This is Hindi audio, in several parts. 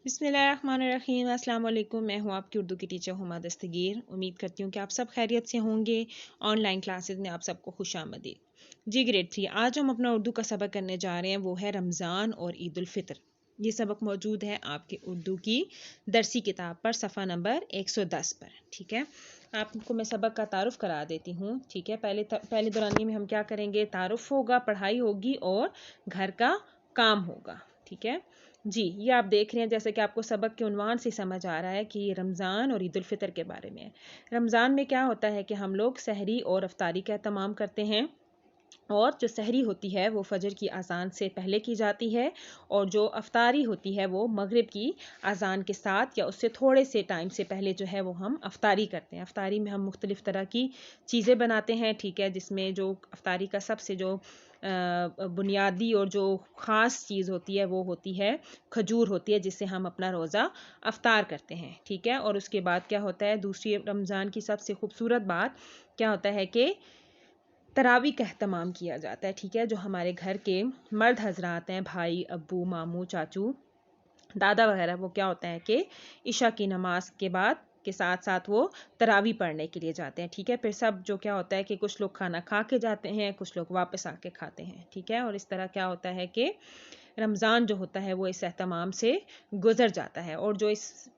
बिस्मिल्लाहिर्रहमानिर्रहीम। अस्सलाम वालेकुम। मैं हूँ आपकी उर्दू की टीचर हुमा दस्तगीर। उम्मीद करती हूँ कि आप सब खैरियत से होंगे। ऑनलाइन क्लासेस में आप सबको खुशामदीद। जी ग्रेड 3, आज हम अपना उर्दू का सबक करने जा रहे हैं, वो है रमज़ान और ईद उल फितर। ये सबक मौजूद है आपके उर्दू की दरसी किताब पर, सफ़ा नंबर 110 पर। ठीक है, आपको मैं सबक का तारुफ़ करा देती हूँ। ठीक है, पहले दौरानी में हम क्या करेंगे, तारुफ़ होगा, पढ़ाई होगी और घर का काम होगा। ठीक है जी, ये आप देख रहे हैं जैसे कि आपको सबक के उन्वान से समझ आ रहा है कि ये रमज़ान और ईद उल फितर के बारे में है। रमज़ान में क्या होता है कि हम लोग सहरी और अफ्तारी का एहतमाम करते हैं, और जो सहरी होती है वो फजर की अजान से पहले की जाती है, और जो अफ्तारी होती है वो मगरिब की अजान के साथ या उससे थोड़े से टाइम से पहले जो है वो हम अफ्तारी करते हैं। अफ्तारी में हम मुख्तलिफ़ तरह की चीज़ें बनाते हैं। ठीक है, जिसमें जो अफ्तारी का सबसे जो बुनियादी और जो ख़ास चीज़ होती है वो होती है खजूर होती है, जिससे हम अपना रोज़ा अफ्तार करते हैं। ठीक है, और उसके बाद क्या होता है, दूसरी रमज़ान की सबसे खूबसूरत बात क्या होता है कि तरावी का एहतमाम किया जाता है। ठीक है, जो हमारे घर के मर्द हजरात हैं, भाई, अब्बू, मामू, चाचू, दादा वगैरह, वो क्या होता है कि इशा की नमाज के बाद के साथ साथ वो तरावी पढ़ने के लिए जाते हैं। ठीक है, फिर सब जो क्या होता है कि कुछ लोग खाना खा के जाते हैं, कुछ लोग वापस आके खाते हैं। ठीक है, और इस तरह क्या होता है कि रमज़ान जो होता है वो इस एहतमाम से गुजर जाता है, और जो इस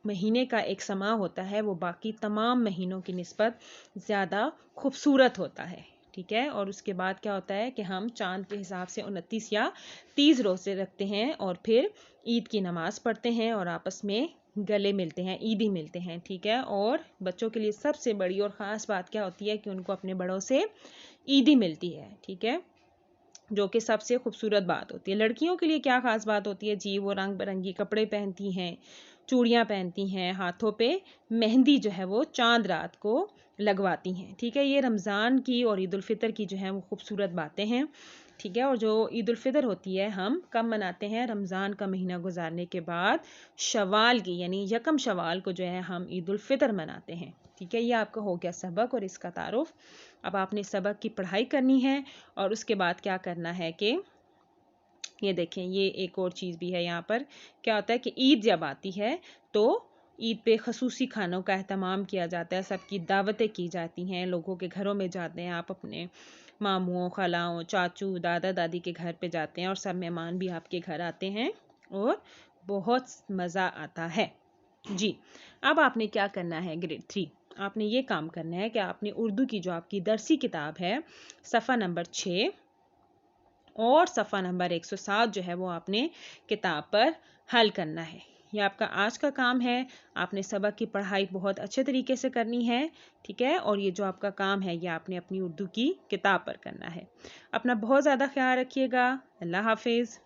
महीने का एक समा होता है वो बाकी तमाम महीनों की निस्बत ज़्यादा खूबसूरत होता है। ठीक है, और उसके बाद क्या होता है कि हम चाँद के हिसाब से 29 या 30 रोज़े रखते हैं, और फिर ईद की नमाज़ पढ़ते हैं और आपस में गले मिलते हैं, ईदी मिलते हैं। ठीक है, और बच्चों के लिए सबसे बड़ी और ख़ास बात क्या होती है कि उनको अपने बड़ों से ईदी मिलती है। ठीक है, जो कि सबसे खूबसूरत बात होती है। लड़कियों के लिए क्या ख़ास बात होती है जी, वो रंग बिरंगी कपड़े पहनती हैं, चूड़ियाँ पहनती हैं, हाथों पे मेहंदी जो है वो चाँद रात को लगवाती हैं। ठीक है, ये रमज़ान की और ईद उल फितर की जो है वो खूबसूरत बातें हैं। ठीक है, और जो ईद उल फितर होती है हम कब मनाते हैं, रमज़ान का महीना गुजारने के बाद शवाल की यानी यकम शवाल को जो है हम ईद उल फितर मनाते हैं। ठीक है, ये आपका हो गया सबक और इसका तारुफ। अब आपने सबक की पढ़ाई करनी है, और उसके बाद क्या करना है कि ये देखें, ये एक और चीज़ भी है यहाँ पर। क्या होता है कि ईद जब आती है तो ईद पे खसूसी खानों का एहतमाम किया जाता है, सबकी दावतें की जाती हैं, लोगों के घरों में जाते हैं, आप अपने मामुओं, खालाओं, चाचू, दादा दादी के घर पे जाते हैं, और सब मेहमान भी आपके घर आते हैं और बहुत मज़ा आता है। जी, अब आपने क्या करना है ग्रेड 3, आपने ये काम करना है कि आपने उर्दू की जो आपकी दरसी किताब है, सफ़ा नंबर 6 और सफ़ा नंबर 107 जो है वो आपने किताब पर हल करना है। ये आपका आज का काम है। आपने सबक की पढ़ाई बहुत अच्छे तरीके से करनी है। ठीक है, और ये जो आपका काम है ये आपने अपनी उर्दू की किताब पर करना है। अपना बहुत ज़्यादा ख्याल रखिएगा। अल्लाह हाफिज़।